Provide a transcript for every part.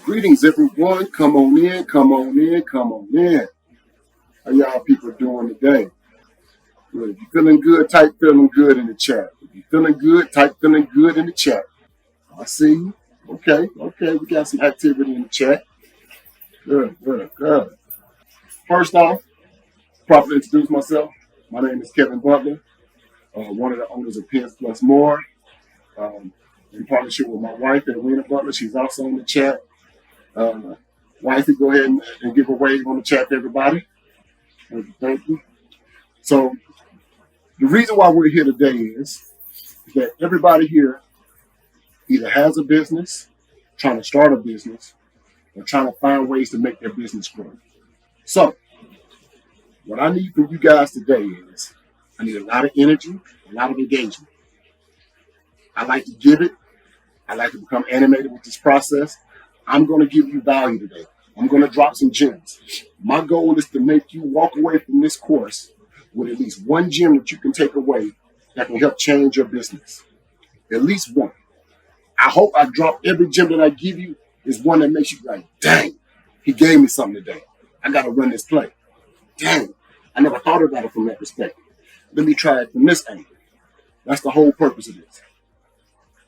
Greetings, everyone. Come on in, come on in, come on in. How y'all people doing today? Good. If you're feeling good, type feeling good in the chat. If you're feeling good, type feeling good in the chat. I see you. Okay. We got some activity in the chat. Good. First off, properly introduce myself. My name is Kevin Butler, one of the owners of P.E.N.S Plus More, in partnership with my wife, Edwina Butler. She's also in the chat. Wifey, go ahead and give a wave on the chat to everybody. Thank you. So the reason why we're here today is that everybody here either has a business, trying to start a business, or trying to find ways to make their business grow. So what I need from you guys today is I need a lot of energy, a lot of engagement. I like to give it. I like to become animated with this process. I'm going to give you value today. I'm going to drop some gems. My goal is to make you walk away from this course with at least one gem that you can take away that can help change your business. At least one. I hope I drop every gem that I give you is one that makes you like, dang, he gave me something today. I got to run this play. Dang, I never thought about it from that perspective. Let me try it from this angle. That's the whole purpose of this.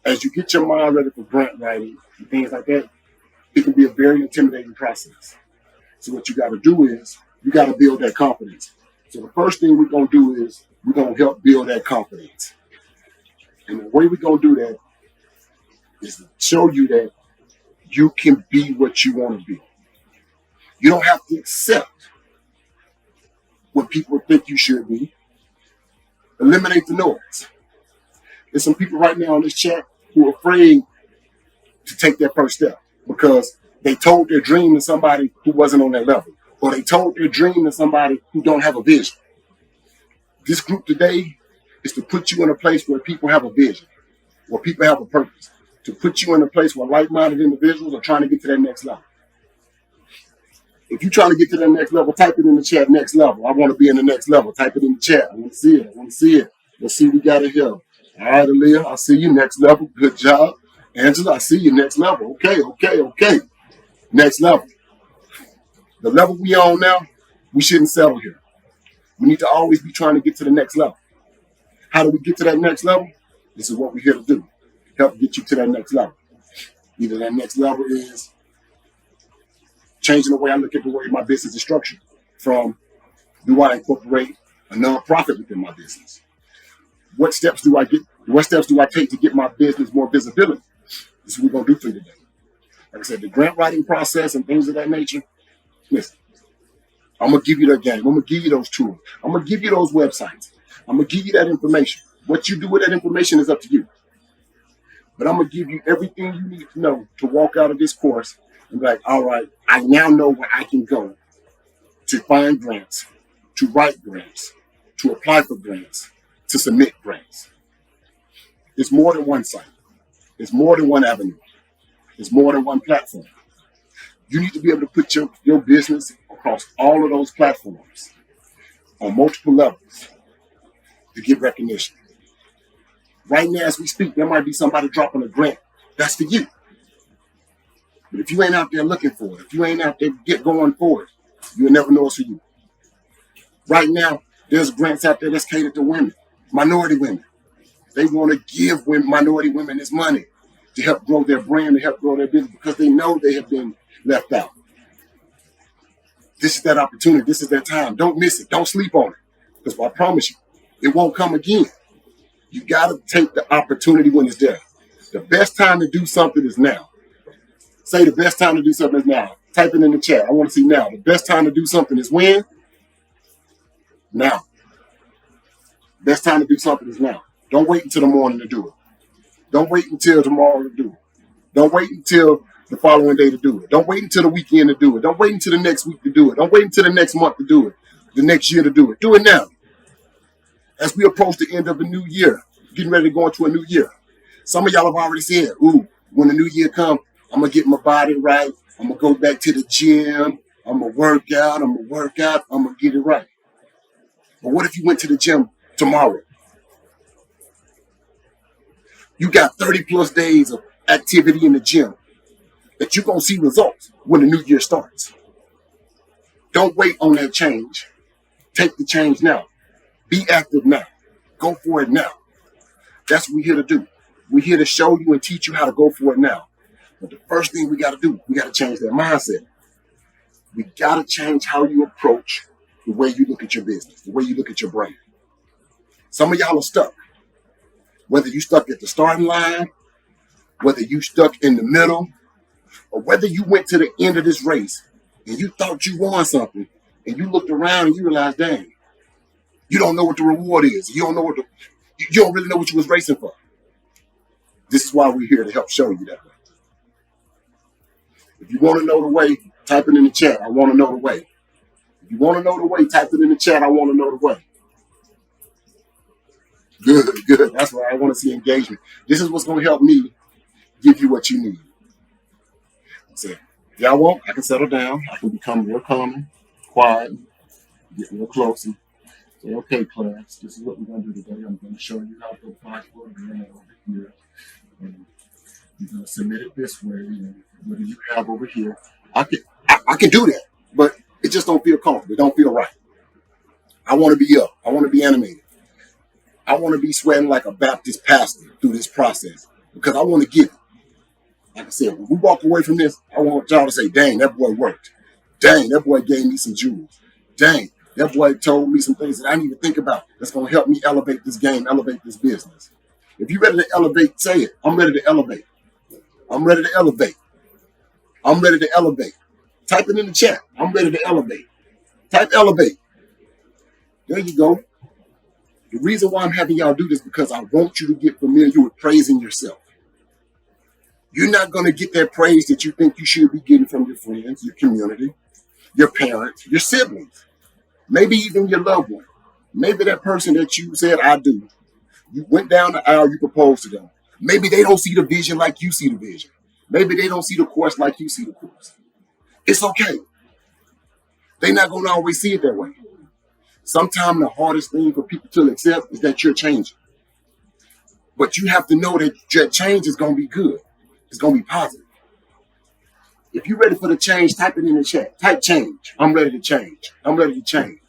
As you get your mind ready for grant writing and things like that, it can be a very intimidating process. So what you got to do is you got to build that confidence. So the first thing we're going to do is we're going to help build that confidence. And the way we're going to do that is to show you that you can be what you want to be. You don't have to accept what people think you should be. Eliminate the noise. There's some people right now in this chat who are afraid to take that first step because they told their dream to somebody who wasn't on their level, or they told their dream to somebody who don't have a vision. This group today is to put you in a place where people have a vision, where people have a purpose, to put you in a place where like-minded individuals are trying to get to that next level. If you're trying to get to that next level, type it in the chat, next level. I want to be in the next level. Type it in the chat. I want to see it. Let's see what we got in here. All right, Aaliyah, I see you, next level. Good job. Angela, I see you, next level. Okay. Next level. The level we on now, we shouldn't settle here. We need to always be trying to get to the next level. How do we get to that next level? This is what we're here to do. Help get you to that next level. Either that next level is changing the way I look at the way my business is structured. From, do I incorporate a nonprofit within my business? What steps do I take to get my business more visibility? This is what we're going to do for you today. Like I said, the grant writing process and things of that nature, listen, I'm going to give you that game. I'm going to give you those tools. I'm going to give you those websites. I'm going to give you that information. What you do with that information is up to you. But I'm going to give you everything you need to know to walk out of this course and be like, all right, I now know where I can go to find grants, to write grants, to apply for grants, to submit grants. It's more than one site. It's more than one avenue. It's more than one platform. You need to be able to put your business across all of those platforms on multiple levels to get recognition. Right now, as we speak, there might be somebody dropping a grant. That's for you. But if you ain't out there looking for it, if you ain't out there going for it, you'll never know it's for you. Right now, there's grants out there that's catered to women, minority women. They want to give minority women this money to help grow their brand, to help grow their business, because they know they have been left out. This is that opportunity. This is that time. Don't miss it. Don't sleep on it. Because I promise you, it won't come again. You got to take the opportunity when it's there. The best time to do something is now. Say the best time to do something is now. Type it in the chat. I want to see now. The best time to do something is when? Now. Best time to do something is now. Don't wait until the morning to do it. Don't wait until tomorrow to do it. Don't wait until the following day to do it. Don't wait until the weekend to do it. Don't wait until the next week to do it. Don't wait until the next month to do it. The next year to do it. Do it now. As we approach the end of the new year, getting ready to go into a new year. Some of y'all have already said, ooh, when the new year comes, I'm going to get my body right. I'm going to go back to the gym. I'm going to work out. I'm going to get it right. But what if you went to the gym tomorrow? You got 30 plus days of activity in the gym. that you're going to see results when the new year starts. Don't wait on that change. Take the change now. Be active now. Go for it now. That's what we're here to do. We're here to show you and teach you how to go for it now. But the first thing we got to do, we got to change that mindset. We got to change how you approach the way you look at your business, the way you look at your brand. Some of y'all are stuck. Whether you stuck at the starting line, whether you stuck in the middle, or whether you went to the end of this race and you thought you won something and you looked around and you realized, dang, you don't know what the reward is. You don't really know what you was racing for. This is why we're here to help show you that. If you want to know the way, type it in the chat. I want to know the way. If you want to know the way, type it in the chat. I want to know the way. Good. That's why I want to see engagement. This is what's going to help me give you what you need. So, if y'all want, I can settle down. I can become real calm, quiet, get real close, and say, okay, class, this is what we're going to do today. I'm going to show you how to apply for a grant over here. And you're going to submit it this way. And what do you have over here? I can do that, but it just don't feel comfortable. It don't feel right. I want to be up. I want to be animated. I want to be sweating like a Baptist pastor through this process because I want to give it. Like I said, when we walk away from this, I want y'all to say, dang, that boy worked. Dang, that boy gave me some jewels. Dang, that boy told me some things that I need to think about that's going to help me elevate this game, elevate this business. If you're ready to elevate, say it. I'm ready to elevate. I'm ready to elevate. I'm ready to elevate. Type it in the chat. I'm ready to elevate. Type elevate. There you go. The reason why I'm having y'all do this is because I want you to get familiar with praising yourself. You're not going to get that praise that you think you should be getting from your friends, your community, your parents, your siblings, maybe even your loved one. Maybe that person that you said, I do. You went down the aisle, you proposed to them. Maybe they don't see the vision like you see the vision. Maybe they don't see the course like you see the course. It's okay. They're not going to always see it that way. Sometimes the hardest thing for people to accept is that you're changing. But you have to know that your change is going to be good. It's going to be positive. If you're ready for the change, type it in the chat. Type change. I'm ready to change. I'm ready to change.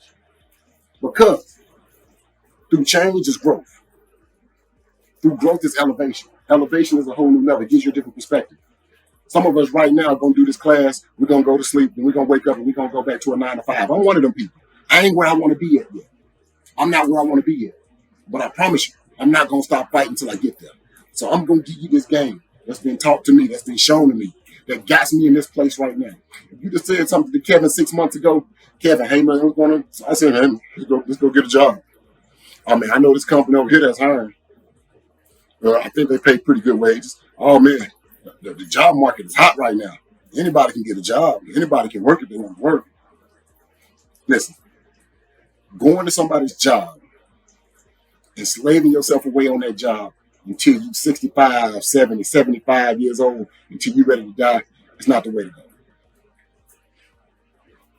Because through change is growth. Through growth is elevation. Elevation is a whole new level. It gives you a different perspective. Some of us right now are going to do this class. We're going to go to sleep and we're going to wake up and we're going to go back to a 9 to 5. I'm one of them people. I ain't where I want to be at yet. I'm not where I want to be yet. But I promise you, I'm not going to stop fighting until I get there. So I'm going to give you this game that's been taught to me, that's been shown to me, that got me in this place right now. If you just said something to Kevin 6 months ago, Kevin, hey man, what's going on? So I said, hey, let's go get a job. I mean, I know this company over here that's hiring. I think they pay pretty good wages. Oh man, the job market is hot right now. Anybody can get a job. Anybody can work if they want to work. Listen, going to somebody's job, enslaving yourself away on that job until you're 65, 70, 75 years old, until you're ready to die, it's not the way to go.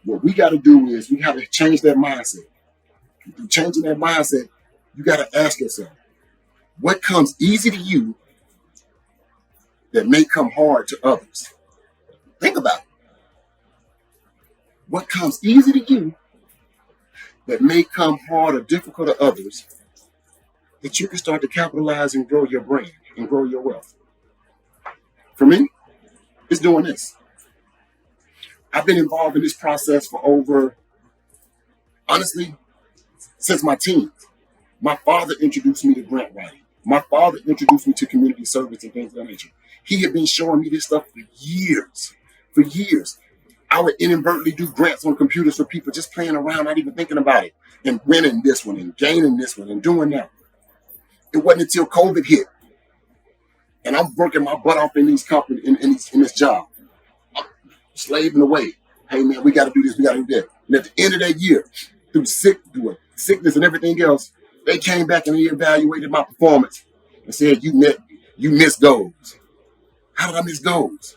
What we got to do is we got to change that mindset. Through changing that mindset, you got to ask yourself, what comes easy to you that may come hard to others? Think about it. What comes easy to you that may come hard or difficult to others that you can start to capitalize and grow your brand and grow your wealth? For me, it's doing this. I've been involved in this process for over, honestly, since my teens. My father introduced me to grant writing. My father introduced me to community service and things of that nature. He had been showing me this stuff for years. For years. I would inadvertently do grants on computers for people just playing around, not even thinking about it, and winning this one and gaining this one and doing that. It wasn't until COVID hit, and I'm working my butt off in these companies, in this job, I'm slaving away. Hey man, we got to do this, we got to do that. And at the end of that year, through sickness and everything else, they came back and they evaluated my performance and said, you missed goals. How did I miss goals?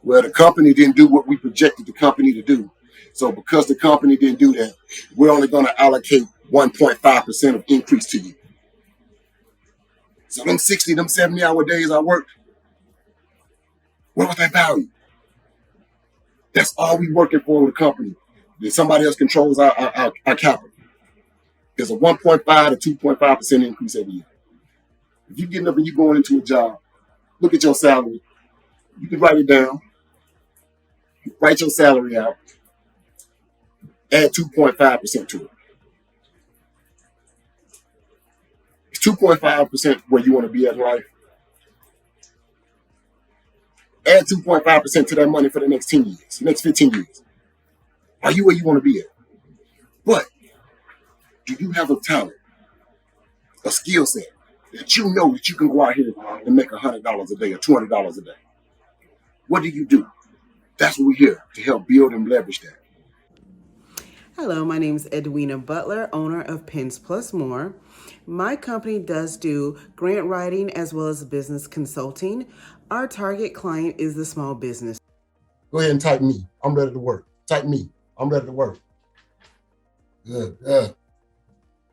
Well, the company didn't do what we projected the company to do. So because the company didn't do that, we're only going to allocate 1.5% of increase to you. So them 60, them 70-hour days I worked, what was that value? That's all we working for with a company. That somebody else controls our capital. There's a 1.5 to 2.5% increase every year. If you're getting up and you're going into a job, look at your salary. You can write it down, write your salary out, add 2.5% to it. It's 2.5% where you want to be at in life. Add 2.5% to that money for the next 10 years, next 15 years. Are you where you want to be at? But do you have a talent, a skill set that you know that you can go out here and make $100 a day or $200 a day? What do you do? That's what we're here to help build and leverage that. Hello, my name is Edwina Butler, owner of P.E.N.S Plus More. My company does do grant writing as well as business consulting. Our target client is the small business. Go ahead and type me. I'm ready to work. Type me. I'm ready to work. Good.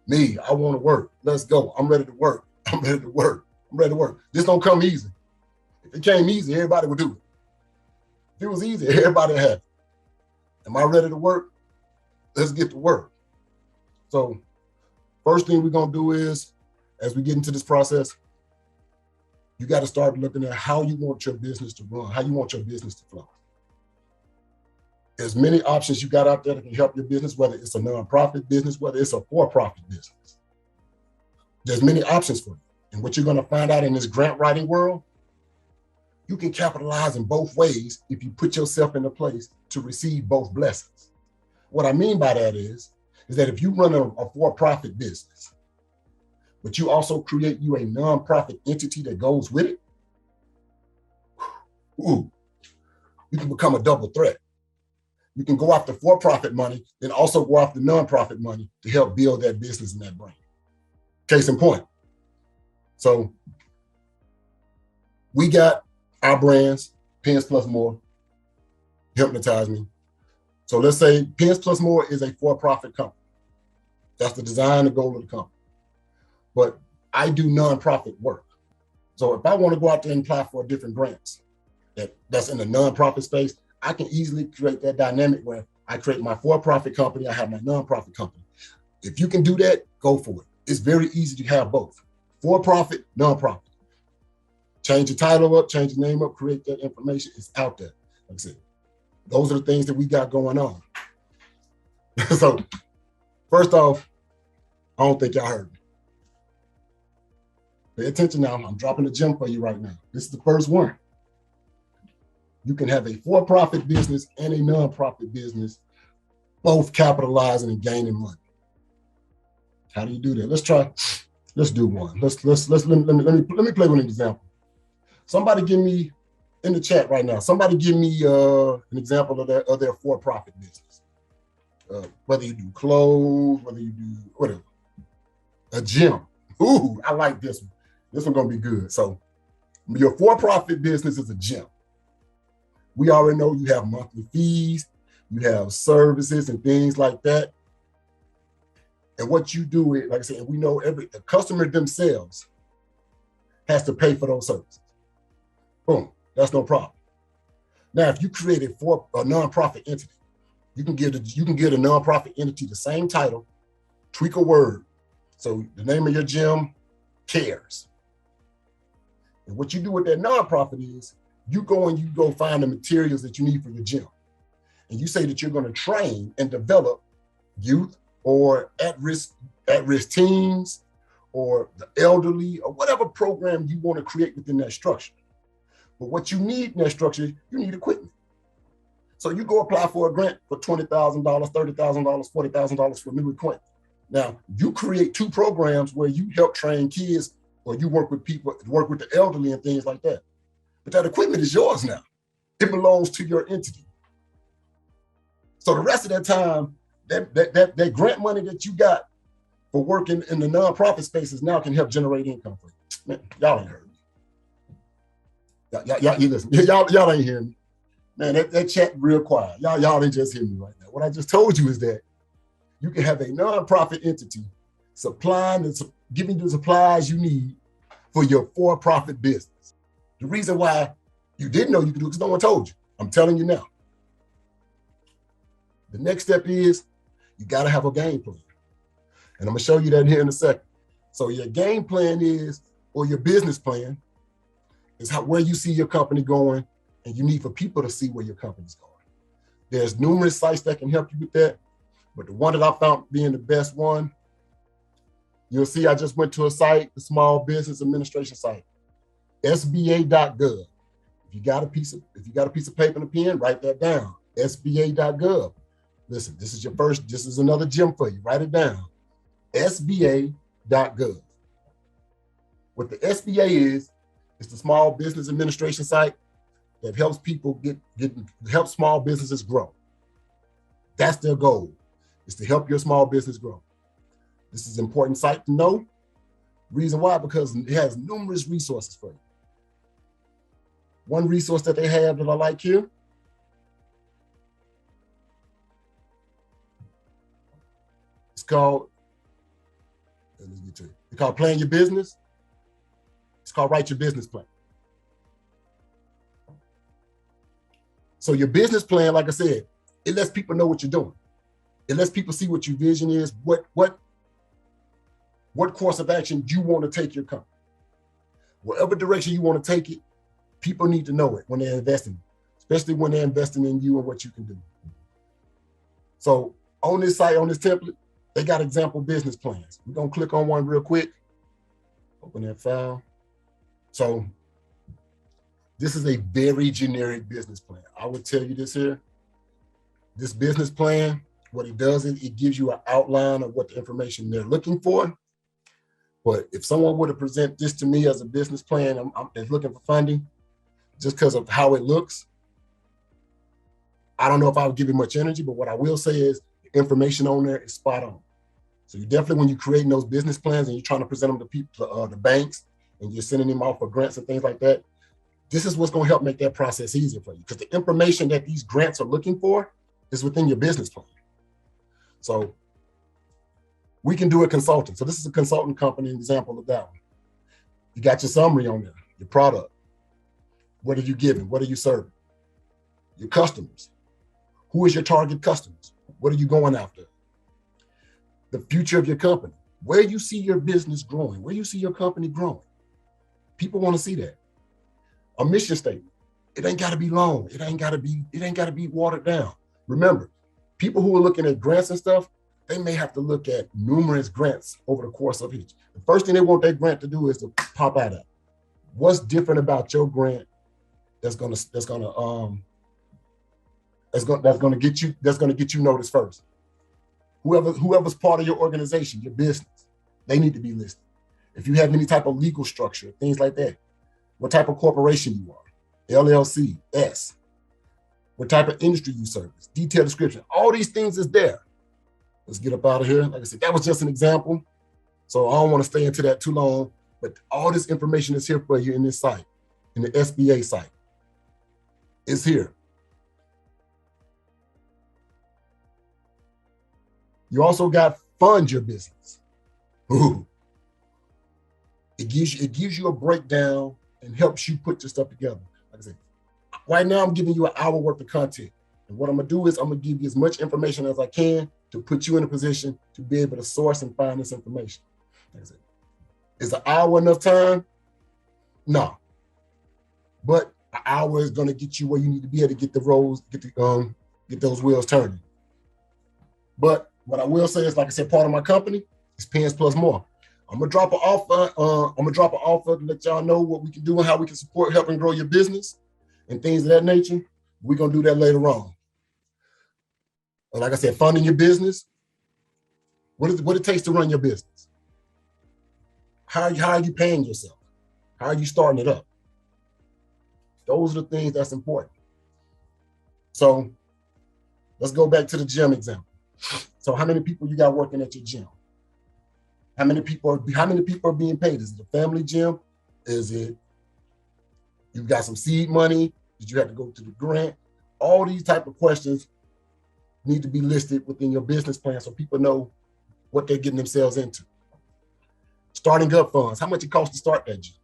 Me, I want to work. Let's go. I'm ready to work. I'm ready to work. I'm ready to work. This don't come easy. If it came easy, everybody would do it. If it was easy, everybody had it. Am I ready to work? Let's get to work. So first thing we're going to do is, as we get into this process, you got to start looking at how you want your business to run, how you want your business to flow. There's many options you got out there that can help your business, whether it's a nonprofit business, whether it's a for-profit business. There's many options for you. And what you're going to find out in this grant writing world, you can capitalize in both ways if you put yourself in a place to receive both blessings. What I mean by that is that if you run a for-profit business, but you also create you a nonprofit entity that goes with it, you can become a double threat. You can go after for-profit money, then also go after nonprofit money to help build that business and that brand. Case in point. So we got our brands, P.E.N.S Plus More, Hypnotize Me. So let's say P.E.N.S Plus More is a for-profit company. That's the design, the goal of the company. But I do nonprofit work. So if I want to go out there and apply for different grants that's in the nonprofit space, I can easily create that dynamic where I create my for-profit company, I have my nonprofit company. If you can do that, go for it. It's very easy to have both. For-profit, nonprofit. Change the title up, change the name up, create that information. It's out there. Like I said, those are the things that we got going on. So first off, I don't think y'all heard me. Pay attention now. I'm dropping a gem for you right now. This is the first one. You can have a for-profit business and a nonprofit business, both capitalizing and gaining money. How do you do that? Let's do one. Let me play with an example. Somebody give me in the chat right now. Somebody give me an example of their for-profit business. Whether you do clothes, whether you do whatever, a gym. Ooh, I like this one. This one's gonna be good. So your for-profit business is a gym. We already know you have monthly fees, you have services and things like that. And what you do is, like I said, we know the customer themselves has to pay for those services. Boom, that's no problem. Now, if you create a nonprofit entity, you can give a nonprofit entity the same title, tweak a word. So the name of your gym, Cares. And what you do with that nonprofit is you go find the materials that you need for your gym. And you say that you're going to train and develop youth or at-risk teens or the elderly or whatever program you want to create within that structure. But what you need in that structure, you need equipment. So you go apply for a grant for $20,000, $30,000, $40,000 for new equipment. Now, you create two programs where you help train kids or you work with the elderly and things like that. But that equipment is yours now. It belongs to your entity. So the rest of that time, that grant money that you got for working in the nonprofit spaces now can help generate income for you. Man, y'all ain't heard me. Y'all listen. Y'all ain't hearing me. Man, that chat real quiet. Y'all ain't just hearing me right now. What I just told you is that you can have a nonprofit entity giving you the supplies you need for your for-profit business. The reason why you didn't know you could do it because no one told you. I'm telling you now. The next step is you got to have a game plan. And I'm going to show you that here in a second. So your game plan is, or your business plan, is where you see your company going, and you need for people to see where your company's going. There's numerous sites that can help you with that, but the one that I found being the best one, you'll see I just went to a site, the Small Business Administration site, SBA.gov. If you got a piece of paper and a pen, write that down. SBA.gov. Listen, this is another gem for you. Write it down. SBA.gov. What the SBA is, it's the Small Business Administration site that helps people help small businesses grow. That's their goal, is to help your small business grow. This is an important site to know. Reason why, because it has numerous resources for you. One resource that they have that I like here, it's called Plan Your Business. It's called Write Your Business Plan. So your business plan, like I said, it lets people know what you're doing. It lets people see what your vision is, what course of action you want to take your company. Whatever direction you want to take it, people need to know it when they're investing, especially when they're investing in you and what you can do. So on this site, on this template, they got example business plans. We're going to click on one real quick. Open that file. So this is a very generic business plan. I would tell you this here. This business plan, what it does is it gives you an outline of what the information they're looking for. But if someone were to present this to me as a business plan, I'm looking for funding, just because of how it looks, I don't know if I would give it much energy, but what I will say is the information on there is spot on. So you definitely, when you're creating those business plans and you're trying to present them to people, the banks, and you're sending them out for grants and things like that, this is what's going to help make that process easier for you, because the information that these grants are looking for is within your business plan. So we can do a consulting. So this is a consulting company, an example of that one. You got your summary on there, your product. What are you giving? What are you serving? Your customers. Who is your target customers? What are you going after? The future of your company. Where you see your business growing, where you see your company growing. People want to see that. A mission statement. It ain't got to be long. It ain't got to be watered down. Remember, people who are looking at grants and stuff, they may have to look at numerous grants over the course of each. The first thing they want that grant to do is to pop out of it. What's different about your grant that's gonna get you noticed first? Whoever's part of your organization, your business, they need to be listed. If you have any type of legal structure, things like that, what type of corporation you are, LLC, S, what type of industry you service, detailed description, all these things is there. Let's get up out of here. Like I said, that was just an example. So I don't want to stay into that too long, but all this information is here for you in this site, in the SBA site. It's here. You also got fund your business. Ooh. It gives you a breakdown and helps you put your stuff together. Like I said, right now I'm giving you an hour worth of content. And what I'm gonna do is I'm gonna give you as much information as I can to put you in a position to be able to source and find this information. Like I said, is an hour enough time? No. But an hour is gonna get you where you need to be able to get the roads, get those wheels turning. But what I will say is, like I said, part of my company is P.E.N.S plus more. I'm gonna drop an offer to let y'all know what we can do and how we can support, help and grow your business and things of that nature. We're gonna do that later on. And like I said, funding your business, what it takes to run your business. How are you paying yourself? How are you starting it up? Those are the things that's important. So let's go back to the gym example. So how many people you got working at your gym? How many people are being paid? Is it a family gym? Is it you've got some seed money? Did you have to go to the grant? All these type of questions need to be listed within your business plan so people know what they're getting themselves into. Starting up funds. How much it costs to start that gym?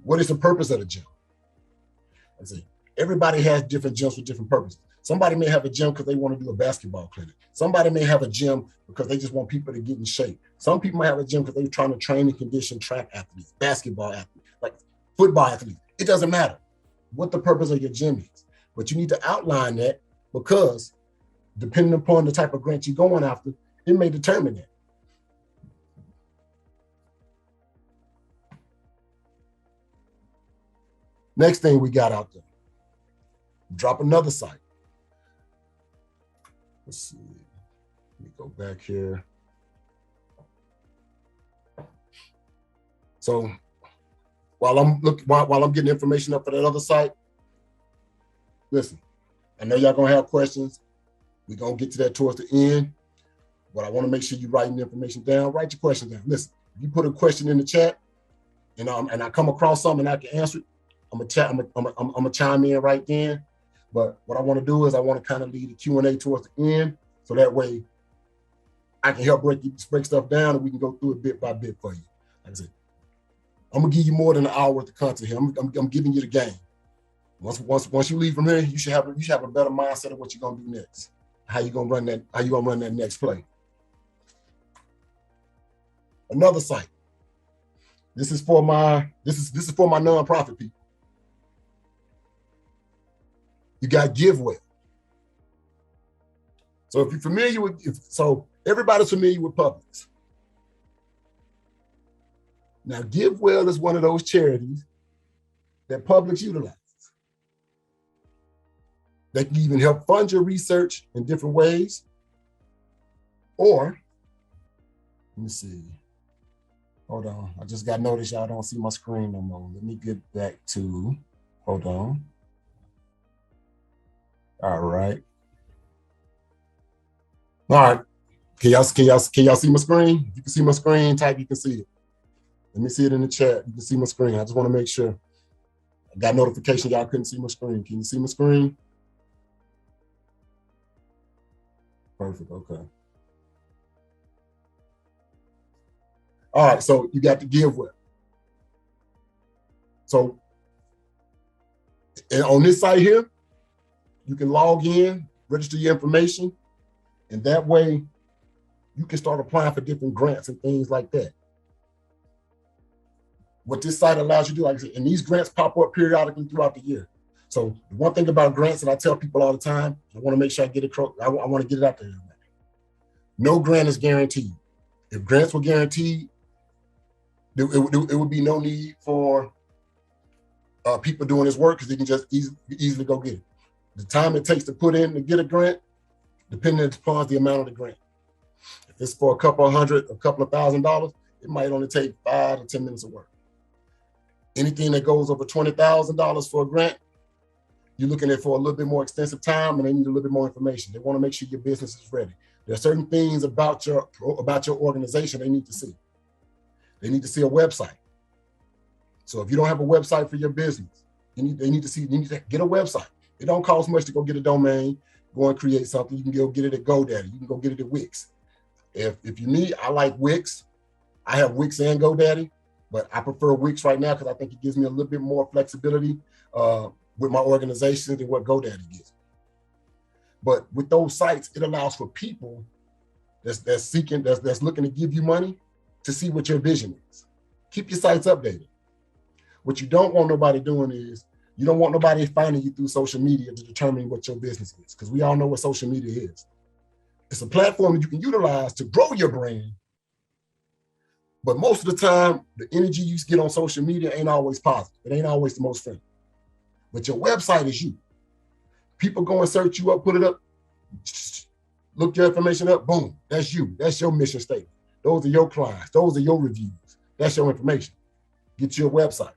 What is the purpose of the gym? Everybody has different gyms for different purposes. Somebody may have a gym because they want to do a basketball clinic. Somebody may have a gym because they just want people to get in shape. Some people might have a gym because they're trying to train and condition track athletes, basketball athletes, like football athletes. It doesn't matter what the purpose of your gym is, but you need to outline that, because depending upon the type of grant you're going after, it may determine that. Next thing we got out there, drop another site. Let's see. Let me go back here. So while I'm getting information up for that other site, listen, I know y'all gonna have questions. We're gonna get to that towards the end, but I want to make sure you're writing the information down. Write your question down. Listen, if you put a question in the chat, and I come across something and I can answer it, I'm gonna chime in right then. But what I want to do is I want to kind of lead the Q&A towards the end, so that way I can help break stuff down, and we can go through it bit by bit for you. Like I said, I'm gonna give you more than an hour worth of content here. I'm giving you the game. Once you leave from here, you should have a better mindset of what you're gonna do next. How you gonna run that next play. Another site. This is for my nonprofit people. You got GiveWell. So if you're familiar with, everybody's familiar with Publix. Now, GiveWell is one of those charities that Publix utilizes. They can even help fund your research in different ways. Or, let me see. Hold on. I just got noticed y'all don't see my screen no more. Let me get back to, hold on. All right. All right. Can y'all see my screen? If you can see my screen, type you can see it. Let me see it in the chat. You can see my screen. I just want to make sure. I got notification y'all couldn't see my screen. Can you see my screen? Perfect. Okay. All right. So you got the GiveWell. So and on this site here, you can log in, register your information, and that way you can start applying for different grants and things like that. What this site allows you to do, like I said, and these grants pop up periodically throughout the year. So the one thing about grants that I tell people all the time, I want to make sure I get it. I want to get it out there. No grant is guaranteed. If grants were guaranteed, it would be no need for people doing this work, because they can just easily go get it. The time it takes to put in to get a grant, depending upon the amount of the grant. If it's for a couple of $1,000, it might only take 5 to 10 minutes of work. Anything that goes over $20,000 for a grant, you're looking at for a little bit more extensive time, and they need a little bit more information. They want to make sure your business is ready. There are certain things about your organization they need to see. They need to see a website. So if you don't have a website for your business, you need to get a website. It don't cost much to go get a domain, go and create something. You can go get it at GoDaddy. You can go get it at Wix. If you need, I like Wix. I have Wix and GoDaddy, but I prefer Wix right now because I think it gives me a little bit more flexibility with my organization than what GoDaddy gives. But with those sites, it allows for people that's looking to give you money to see what your vision is. Keep your sites updated. What you don't want nobody doing is, you don't want nobody finding you through social media to determine what your business is, because we all know what social media is. It's a platform that you can utilize to grow your brand, but most of the time, the energy you get on social media ain't always positive. It ain't always the most friendly. But your website is you. People go and search you up, put it up, look your information up, boom, that's you. That's your mission statement. Those are your clients. Those are your reviews. That's your information. Get your website.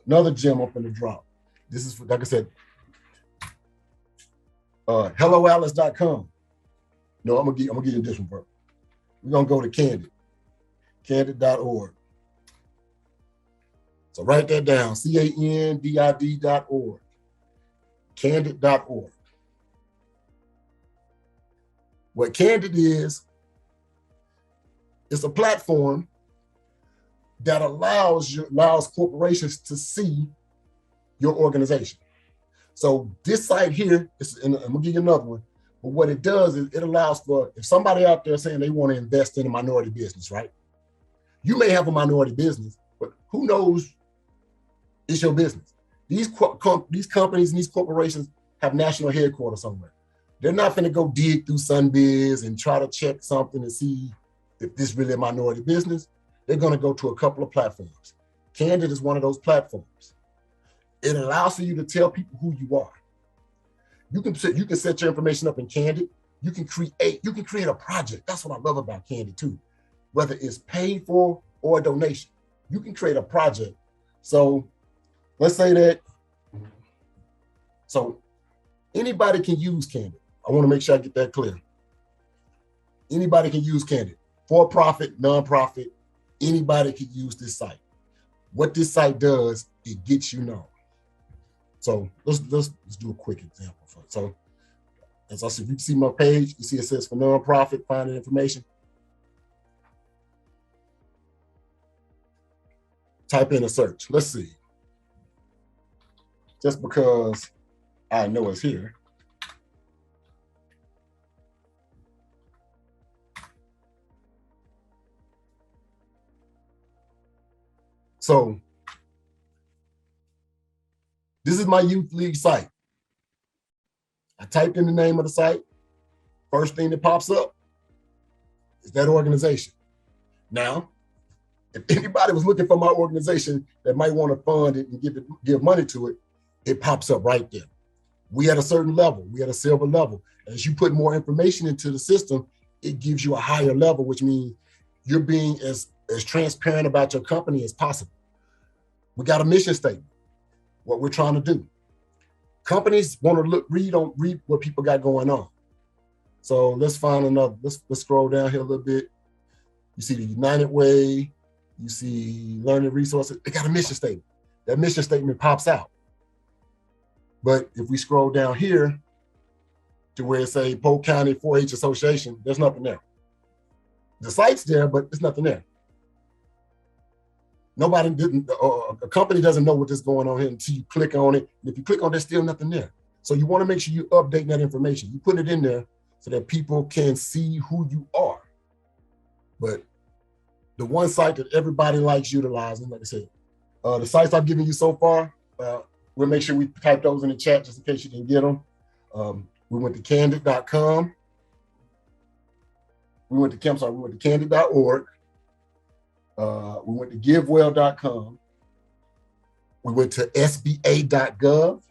Another gem up in the drop. This is, like I said, helloalice.com. No, I'm gonna give you a different part. We're gonna go to Candid, candid.org. So write that down, CANDID.org, candid.org. What Candid is, it's a platform that allows corporations to see your organization. So this site here is, and I'm gonna give you another one. But what it does is it allows for, if somebody out there saying they want to invest in a minority business, right? You may have a minority business, but who knows it's your business. These companies and these corporations have national headquarters somewhere. They're not going to go dig through Sunbiz and try to check something and see if this really a minority business. They're going to go to a couple of platforms. Candid is one of those platforms. It allows for you to tell people who you are. You can set your information up in Candid. You can create a project. That's what I love about Candid too. Whether it's paid for or a donation, you can create a project. So let's say that, so anybody can use Candid. I want to make sure I get that clear. Anybody can use Candid. For profit, nonprofit, anybody can use this site. What this site does, it gets you known. So let's do a quick example. So as I said, if you see my page, you see it says for nonprofit, finding information. Type in a search. Let's see. Just because I know it's here. So this is my youth league site. I typed in the name of the site. First thing that pops up is that organization. Now, if anybody was looking for my organization that might want to fund it and give money to it, it pops up right there. We at a certain level, we at a silver level. As you put more information into the system, it gives you a higher level, which means you're being as transparent about your company as possible. We got a mission statement, what we're trying to do. Companies want to read what people got going on. So let's find another, let's scroll down here a little bit. You see the United Way, you see learning resources, they got a mission statement. That mission statement pops out. But if we scroll down here to where it say Polk County 4-H Association, there's nothing there. The site's there, but there's nothing there. A company doesn't know what is going on here until you click on it. And if you click on it, there's still nothing there. So you want to make sure you update that information. You put it in there so that people can see who you are. But the one site that everybody likes utilizing, like I said, the sites I've given you so far, we'll make sure we type those in the chat just in case you didn't get them. We went to candid.com. We went to candid.org. We went to givewell.com. We went to sba.gov.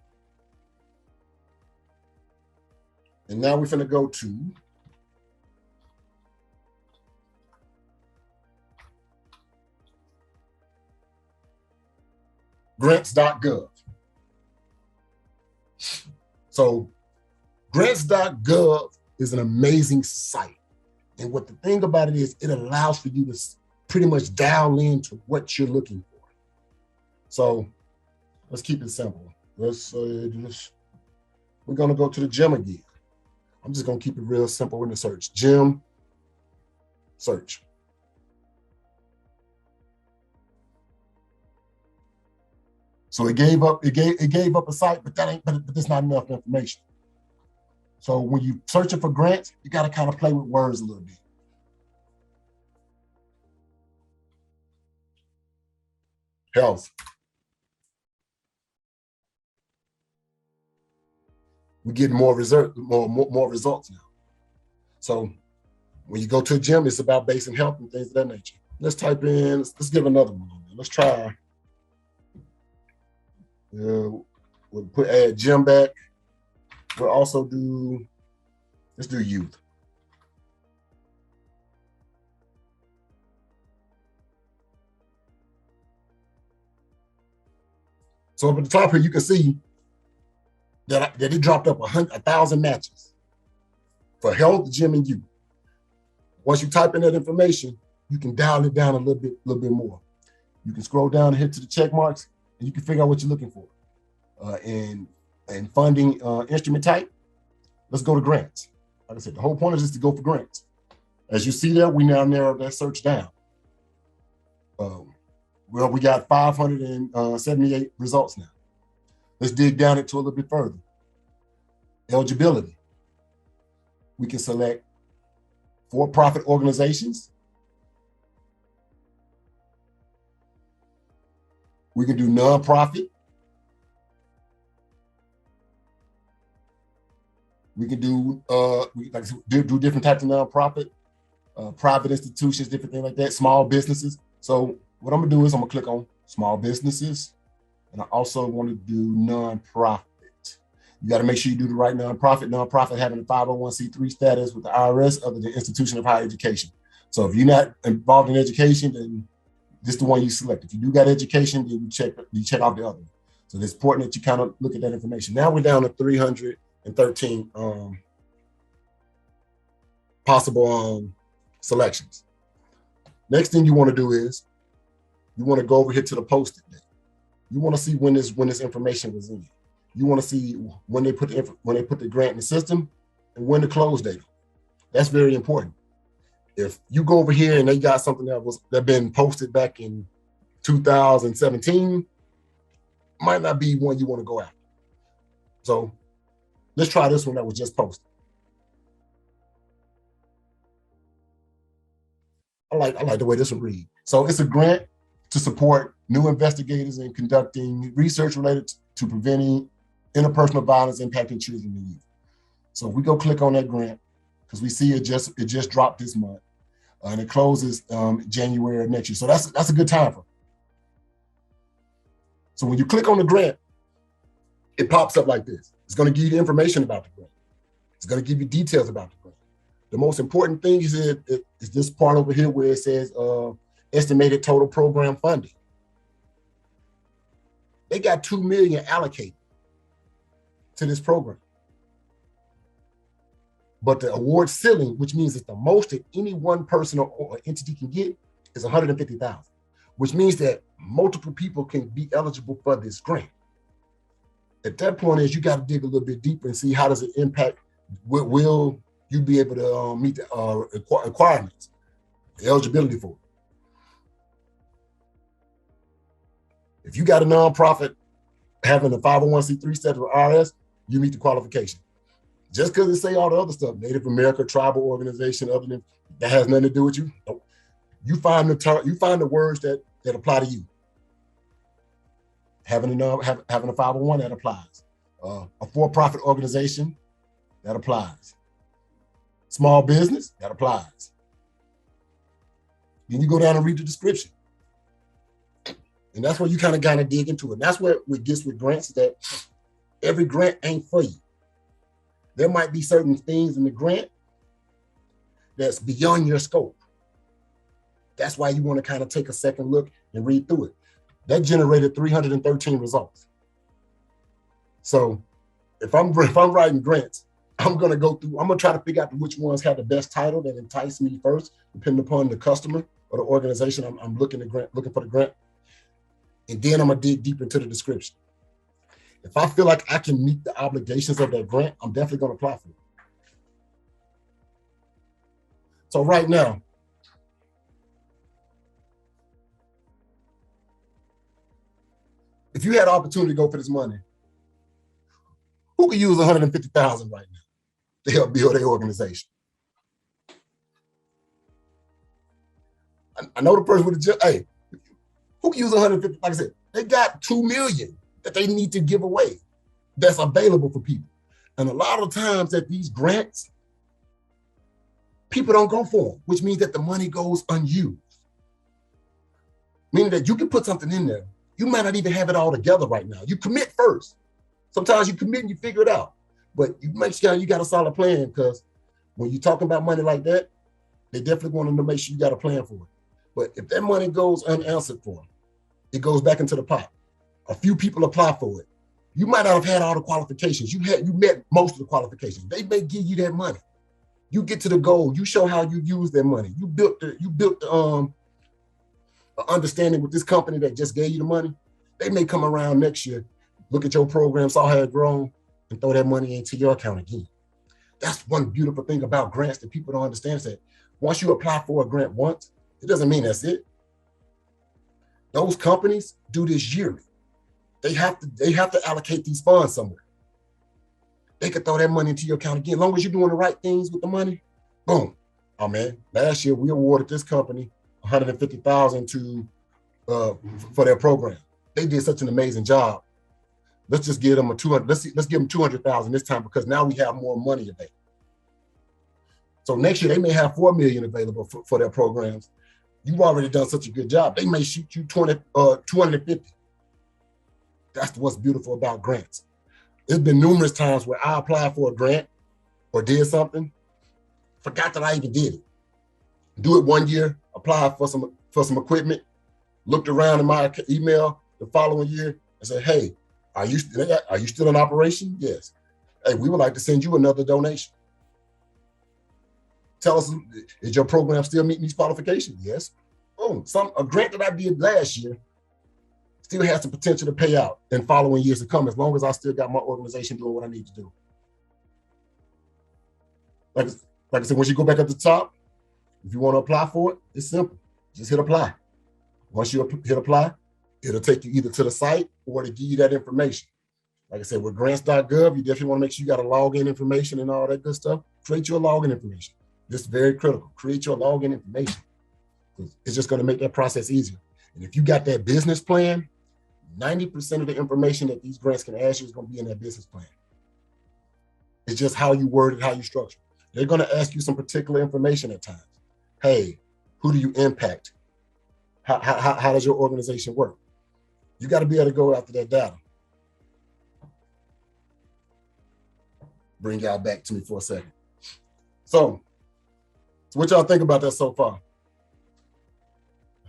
And now we're going to go to grants.gov. So grants.gov is an amazing site. And what the thing about it is, it allows for you to pretty much dial into what you're looking for. So let's keep it simple. We're going to go to the gym again. I'm just going to keep it real simple in the search. Gym, search. So it gave up a site, but that's not enough information. So when you searching for grants, you got to kind of play with words a little bit. Health. We're getting more results now. So when you go to a gym, it's about basic health and things of that nature. Let's type in, let's give another one. Let's try, we'll add gym back. We'll also let's do youth. So up at the top here, you can see that it dropped up 1,000 matches for health, gym, and youth. Once you type in that information, you can dial it down a little bit more. You can scroll down and hit to the check marks, and you can figure out what you're looking for. And funding instrument type, let's go to grants. Like I said, the whole point is just to go for grants. As you see there, we now narrow that search down. Well, we got 578 results now. Let's dig down into a little bit further. Eligibility. We can select for-profit organizations. We can do nonprofit. We can do do different types of nonprofit, private institutions, different things like that, small businesses. So what I'm gonna do is I'm gonna click on small businesses, and I also want to do nonprofit. You got to make sure you do the right nonprofit. Nonprofit having a 501c3 status with the IRS other than institution of higher education. So if you're not involved in education, then this is the one you select. If you do got education, then you check off the other one. So it's important that you kind of look at that information. Now we're down to 313 possible selections. Next thing you want to do is you want to go over here to the posted date. You want to see when this information was in. You want to see when they put the grant in the system and when the close date. That's very important. If you go over here and they got something that been posted back in 2017, might not be one you want to go after. So let's try this one that was just posted. I like the way this one reads. So it's a grant to support new investigators in conducting research related to preventing interpersonal violence impacting children and youth. So we go click on that grant because we see it just dropped this month, and it closes January of next year. So that's a good time for it. So when you click on the grant, it pops up like this. It's going to give you information about the grant. It's going to give you details about the grant. The most important thing is this part over here where it says estimated total program funding. They got $2 million allocated to this program. But the award ceiling, which means that the most that any one person or entity can get, is $150,000, which means that multiple people can be eligible for this grant. At that point is you got to dig a little bit deeper and see how does it impact, will you be able to meet the requirements, the eligibility for it. If you got a nonprofit having a 501c3 status with IRS, you meet the qualification. Just because it say all the other stuff, Native American tribal organization, other than that has nothing to do with you. Nope. You find the words that apply to you. Having a 501, that applies. A for-profit organization, that applies. Small business, that applies. Then you go down and read the description. And that's where you kind of dig into it. And that's where it gets with grants, that every grant ain't for you. There might be certain things in the grant that's beyond your scope. That's why you want to kind of take a second look and read through it. That generated 313 results. So if I'm writing grants, I'm going to try to figure out which ones have the best title that entice me first, depending upon the customer or the organization I'm looking for the grant. And then I'm going to dig deep into the description. If I feel like I can meet the obligations of that grant, I'm definitely going to apply for it. So right now, if you had the opportunity to go for this money, who could use $150,000 right now to help build their organization? I know the person with the hey, who can use 150? Like I said, they got $2 million that they need to give away that's available for people. And a lot of times at these grants, people don't go for them, which means that the money goes unused. Meaning that you can put something in there. You might not even have it all together right now. You commit first. Sometimes you commit and you figure it out. But you make sure you got a solid plan, because when you're talking about money like that, they definitely want to make sure you got a plan for it. But if that money goes unanswered for, it goes back into the pot. A few people apply for it. You might not have had all the qualifications. You met most of the qualifications. They may give you that money. You get to the goal. You show how you use that money. You built the understanding with this company that just gave you the money. They may come around next year, look at your program, saw how it grown, and throw that money into your account again. That's one beautiful thing about grants that people don't understand, is that once you apply for a grant once, it doesn't mean that's it. Those companies do this yearly. They have to allocate these funds somewhere. They could throw that money into your account again. As long as you're doing the right things with the money, boom. Oh man, last year we awarded this company $150,000 to for their program. They did such an amazing job. Let's just give them let's give them $200,000 this time, because now we have more money available. So next year they may have $4 million available for their programs. You've already done such a good job. They may shoot you 250. That's what's beautiful about grants. There's been numerous times where I applied for a grant or did something, forgot that I even did it. Do it one year, apply for some equipment, looked around in my email the following year and said, hey, are you still in operation? Yes. Hey, we would like to send you another donation. Tell us, is your program still meeting these qualifications? Yes. Boom. A grant that I did last year still has the potential to pay out in following years to come, as long as I still got my organization doing what I need to do. Like I said, once you go back at the top, if you want to apply for it, it's simple. Just hit apply. Once you hit apply, it'll take you either to the site or to give you that information. Like I said, with grants.gov, you definitely want to make sure you got a login information and all that good stuff. Create your login information. This is very critical. Create your login information. It's just going to make that process easier. And if you got that business plan, 90% of the information that these grants can ask you is going to be in that business plan. It's just how you word it, how you structure. They're going to ask you some particular information at times. Hey, who do you impact? How does your organization work? You got to be able to go after that data. Bring y'all back to me for a second. So what y'all think about that so far?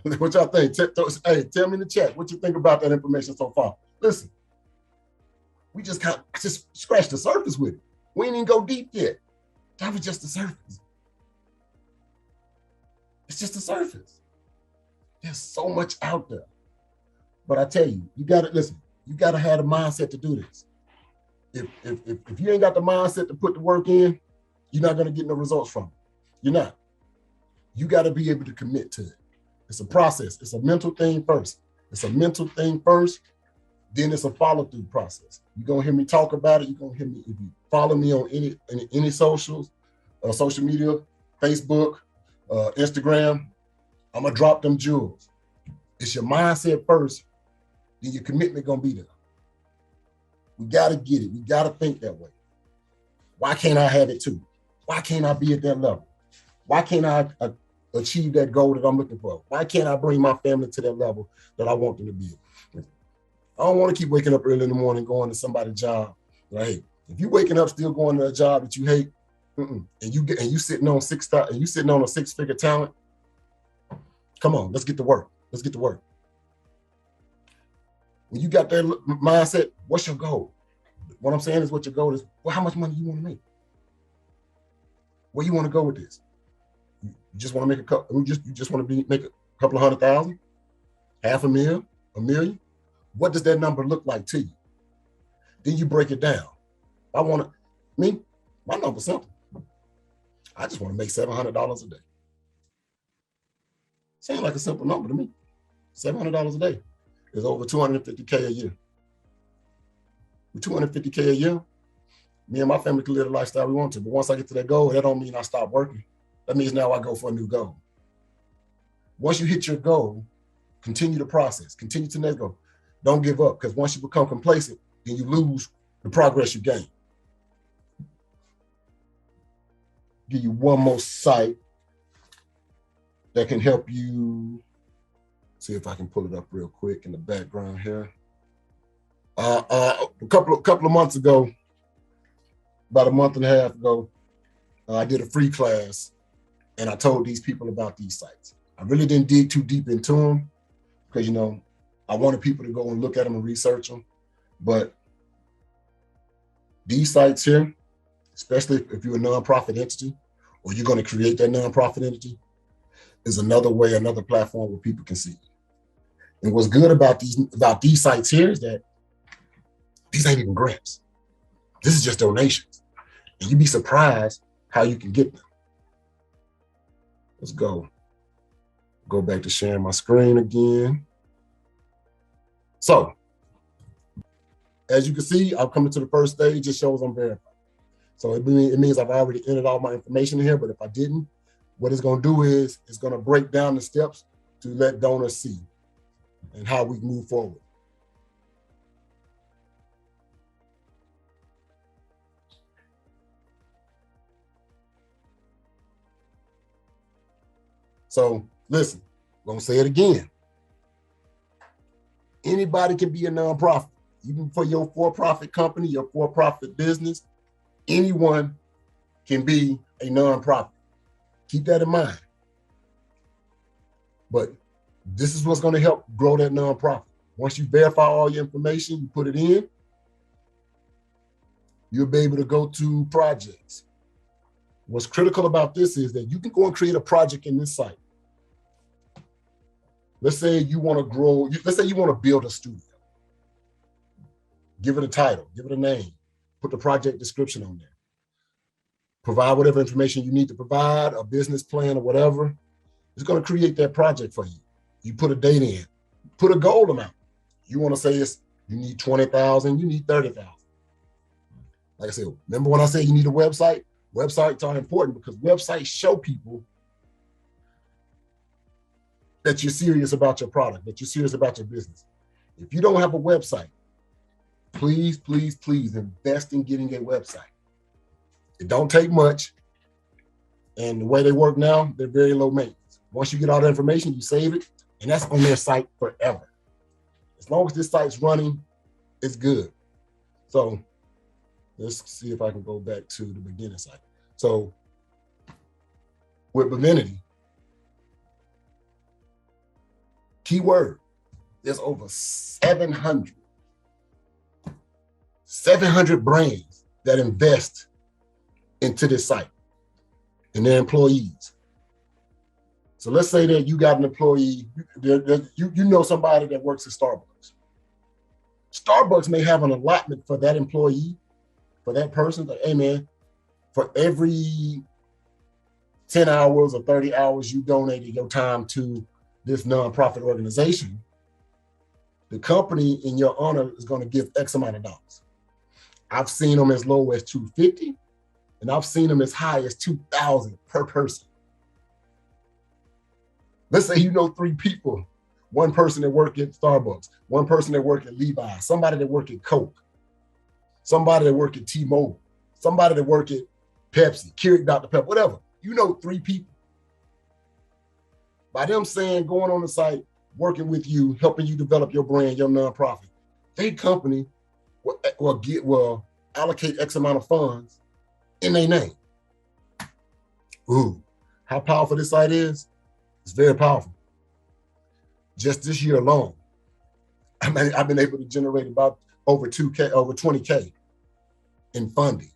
What y'all think? Hey, tell me in the chat what you think about that information so far. Listen, we just scratched the surface with it. We ain't even go deep yet. That was just the surface. It's just the surface. There's so much out there. But I tell you, you gotta listen, you gotta have the mindset to do this. If you ain't got the mindset to put the work in, you're not gonna get no results from it. You're not. You gotta be able to commit to it. It's a process. It's a mental thing first. Then it's a follow-through process. You're gonna hear me talk about it. You're gonna hear me, if you follow me on any socials, social media, Facebook, Instagram, I'm gonna drop them jewels. It's your mindset first, then your commitment gonna be there. We gotta get it. We gotta think that way. Why can't I have it too? Why can't I be at that level? Why can't I achieve that goal that I'm looking for? Why can't I bring my family to that level that I want them to be? I don't want to keep waking up early in the morning going to somebody's job. Right? If you waking up still going to a job that you hate, and you sitting on a six-figure talent, come on, let's get to work. Let's get to work. When you got that mindset, what's your goal? What I'm saying is, what your goal is. Well, how much money you want to make? Where you want to go with this? You just want to make you just want to make a couple of $100,000, $500,000, $1 million. What does that number look like to you? Then you break it down. My number's simple. I just want to make $700 a day. Seems like a simple number to me. $700 a day is over $250K a year. With $250K a year, me and my family can live the lifestyle we want to. But once I get to that goal, that don't mean I stop working. That means now I go for a new goal. Once you hit your goal, continue the process. Continue to the next goal. Don't give up, because once you become complacent, then you lose the progress you gain. Give you one more site that can help you. See if I can pull it up real quick in the background here. A couple of months ago, about a month and a half ago, I did a free class, and I told these people about these sites. I really didn't dig too deep into them because, I wanted people to go and look at them and research them. But these sites here, especially if you're a nonprofit entity or you're going to create that nonprofit entity, is another way, another platform where people can see. And what's good about these sites here is that these ain't even grants. This is just donations. And you'd be surprised how you can get them. Let's go back to sharing my screen again. So as you can see, I'm coming to the first stage. It shows I'm verified. So it means I've already entered all my information in here, but if I didn't, what it's gonna do is it's gonna break down the steps to let donors see and how we move forward. So listen, I'm gonna say it again. Anybody can be a nonprofit, even for your for-profit company, your for-profit business. Anyone can be a nonprofit. Keep that in mind. But this is what's going to help grow that nonprofit. Once you verify all your information, you put it in, you'll be able to go to projects. What's critical about this is that you can go and create a project in this site. Let's say you want to grow, let's say you want to build a studio. Give it a title, give it a name, put the project description on there. Provide whatever information you need to provide, a business plan or whatever. It's going to create that project for you. You put a date in, put a goal amount. You want to say you need 20,000, you need 30,000. Like I said, remember when I said you need a website? Websites are important because websites show people that you're serious about your product, that you're serious about your business. If you don't have a website, please, please, please invest in getting a website. It don't take much. And the way they work now, they're very low maintenance. Once you get all the information, you save it, and that's on their site forever. As long as this site's running, it's good. So let's see if I can go back to the beginning site. So with Divinity, keyword, there's over 700 brands that invest into this site and their employees. So let's say that you got an employee, you know somebody that works at Starbucks. Starbucks may have an allotment for that employee, for that person, like, hey man, for every 10 hours or 30 hours you donated your time to this nonprofit organization, the company in your honor is going to give X amount of dollars. I've seen them as low as $250, and I've seen them as high as $2,000 per person. Let's say you know 3 people, one person that work at Starbucks, one person that work at Levi's, somebody that work at Coke, somebody that work at T-Mobile, somebody that work at Pepsi, Keurig, Dr. Pepper, whatever. You know 3 people. By them saying, going on the site, working with you, helping you develop your brand, your nonprofit, their company will allocate X amount of funds in their name. Ooh, how powerful this site is? It's very powerful. Just this year alone, I've been able to generate about over 20K in funding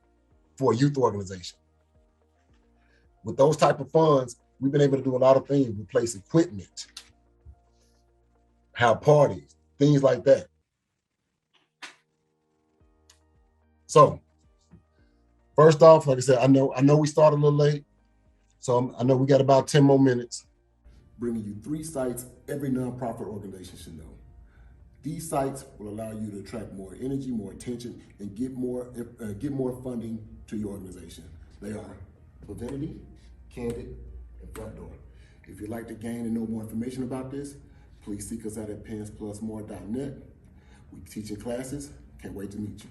for a youth organization. With those type of funds, we've been able to do a lot of things, replace equipment, have parties, things like that. So first off, like I said, I know we started a little late, so I know we got about 10 more minutes. Bringing you 3 sites every nonprofit organization should know. These sites will allow you to attract more energy, more attention, and get more funding to your organization. They are Divinity, Candid, and Front Door. If you'd like to gain and know more information about this, please seek us out at P.E.N.S+more.net. We teach in classes. Can't wait to meet you.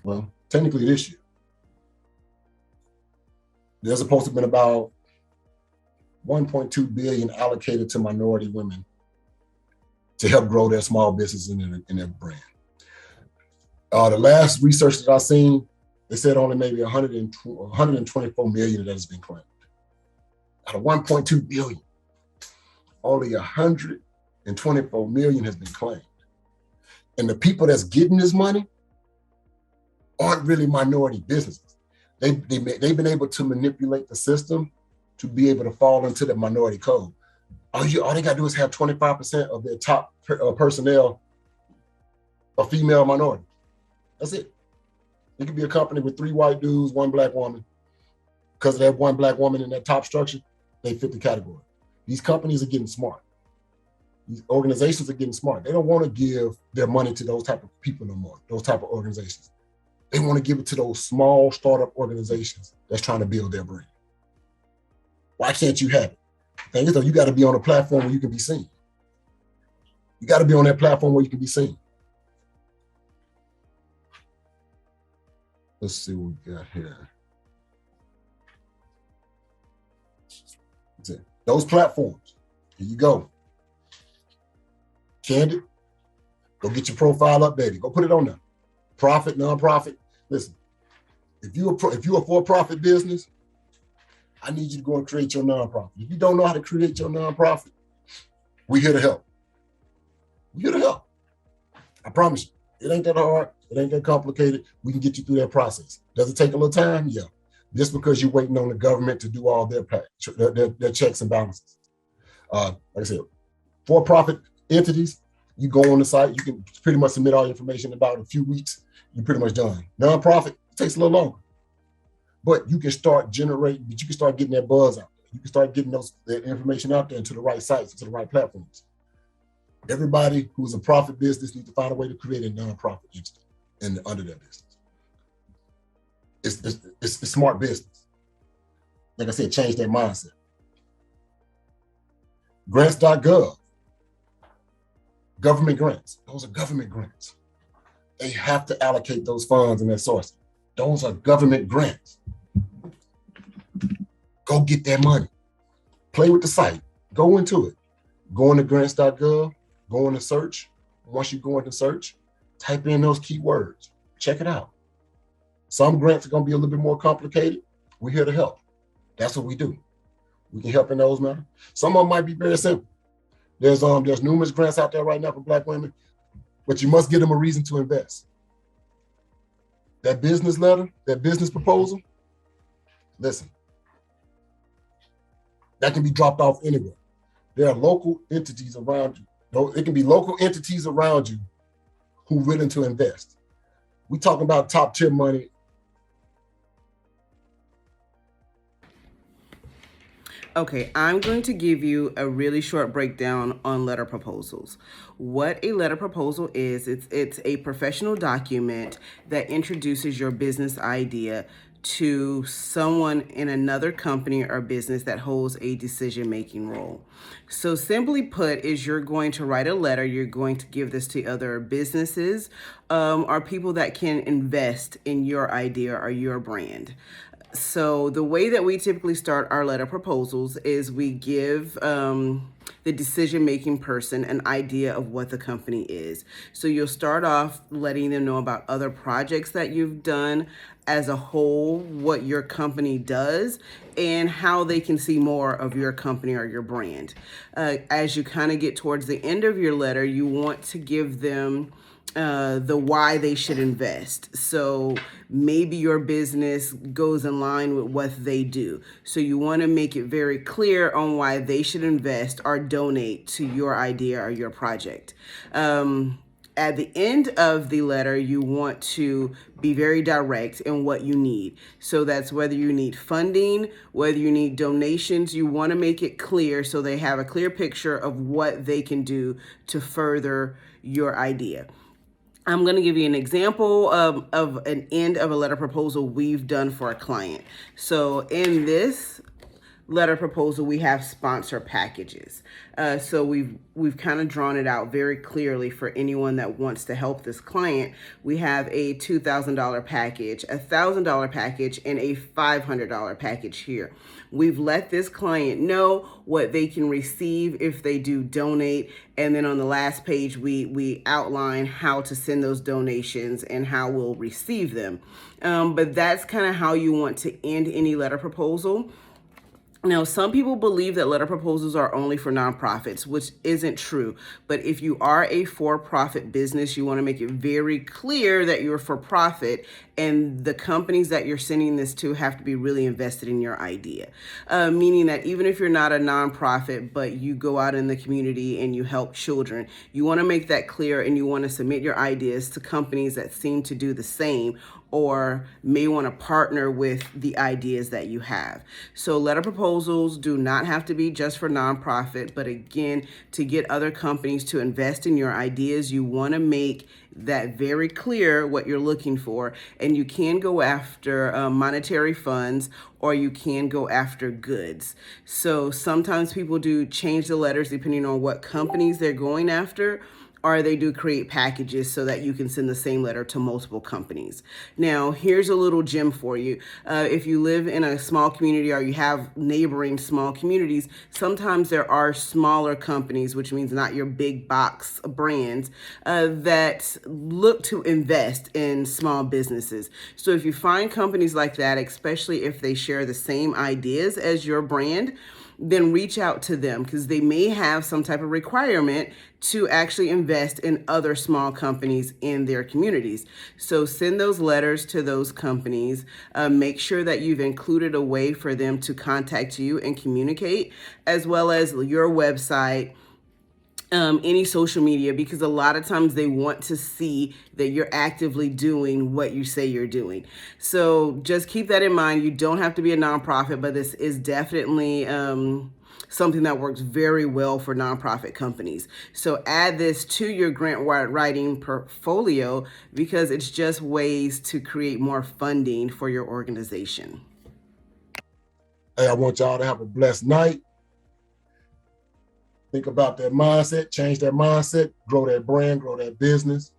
Well, technically this year, there's supposed to have been about $1.2 billion allocated to minority women to help grow their small business and their brand. The last research that I've seen, they said only maybe 124 million that has been claimed. Out of 1.2 billion, only 124 million has been claimed. And the people that's getting this money aren't really minority businesses. They've been able to manipulate the system to be able to fall into the minority code. All they gotta do is have 25% of their top personnel a female minority. That's it. It could be a company with 3 white dudes, 1 black woman. Because of that 1 black woman in that top structure, they fit the category. These companies are getting smart. These organizations are getting smart. They don't want to give their money to those type of people no more, those type of organizations. They want to give it to those small startup organizations that's trying to build their brand. Why can't you have it? The thing is, though, you got to be on a platform where you can be seen. You got to be on that platform where you can be seen. Let's see what we got here. Those platforms. Here you go. Candid. Go get your profile updated. Go put it on there. Profit, nonprofit. Listen, if you're a for-profit business, I need you to go and create your nonprofit. If you don't know how to create your nonprofit, we're here to help. We're here to help. I promise you. It ain't that hard. It ain't that complicated. We can get you through that process. Does it take a little time? Yeah. Just because you're waiting on the government to do all their checks and balances. Like I said, for-profit entities, you go on the site, you can pretty much submit all your information in about a few weeks. You're pretty much done. Nonprofit, it takes a little longer. But you can start generating, but you can start getting that buzz out there. You can start getting that information out there into the right sites, into the right platforms. Everybody who's a profit business needs to find a way to create a nonprofit entity under their business. It's smart business. Like I said, change their mindset. Grants.gov. Government grants. Those are government grants. They have to allocate those funds and their sources. Those are government grants. Go get that money. Play with the site. Go into it. Go into grants.gov. Go into search. Once you go into search, type in those keywords. Check it out. Some grants are going to be a little bit more complicated. We're here to help. That's what we do. We can help in those matters. Some of them might be very simple. There's numerous grants out there right now for Black women, but you must give them a reason to invest. That business letter, that business proposal, listen, that can be dropped off anywhere. There are local entities around you. It can be local entities around you who are willing to invest. We talking about top tier money. Okay, I'm going to give you a really short breakdown on letter proposals. What a letter proposal is, it's a professional document that introduces your business idea to someone in another company or business that holds a decision-making role. So simply put is you're going to write a letter, you're going to give this to other businesses or people that can invest in your idea or your brand. So the way that we typically start our letter proposals is we give the decision-making person an idea of what the company is. So you'll start off letting them know about other projects that you've done as a whole, what your company does, and how they can see more of your company or your brand. As you kind of get towards the end of your letter, you want to give them the why they should invest. So maybe your business goes in line with what they do. So you want to make it very clear on why they should invest or donate to your idea or your project. At the end of the letter, you want to be very direct in what you need. So that's whether you need funding, whether you need donations, you want to make it clear so they have a clear picture of what they can do to further your idea. I'm going to give you an example of an end of a letter proposal we've done for a client. So in this letter proposal, we have sponsor packages. So we've kind of drawn it out very clearly for anyone that wants to help this client. We have a $2,000 package, a $1,000 package, and a $500 package here. We've let this client know what they can receive if they do donate. And then on the last page, we outline how to send those donations and how we'll receive them. But that's kind of how you want to end any letter proposal. Now, some people believe that letter proposals are only for nonprofits, which isn't true. But if you are a for-profit business, you want to make it very clear that you're for profit, and the companies that you're sending this to have to be really invested in your idea. Meaning that even if you're not a nonprofit, but you go out in the community and you help children, you want to make that clear, and you want to submit your ideas to companies that seem to do the same or may want to partner with the ideas that you have. So letter proposal proposals do not have to be just for nonprofit, but again, to get other companies to invest in your ideas, you want to make that very clear what you're looking for. And you can go after monetary funds, or you can go after goods. So sometimes people do change the letters depending on what companies they're going after, or they do create packages so that you can send the same letter to multiple companies. Now, here's a little gem for you. If you live in a small community or you have neighboring small communities, sometimes there are smaller companies, which means not your big box brands, that look to invest in small businesses. So if you find companies like that, especially if they share the same ideas as your brand, then reach out to them, because they may have some type of requirement to actually invest in other small companies in their communities. So send those letters to those companies. Make sure that you've included a way for them to contact you and communicate, as well as your website, any social media, because a lot of times they want to see that you're actively doing what you say you're doing. So just keep that in mind. You don't have to be a nonprofit, but this is definitely something that works very well for nonprofit companies. So add this to your grant writing portfolio, because it's just ways to create more funding for your organization. Hey, I want y'all to have a blessed night. Think about that mindset, change that mindset, grow that brand, grow that business.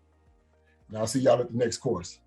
And I'll see y'all at the next course.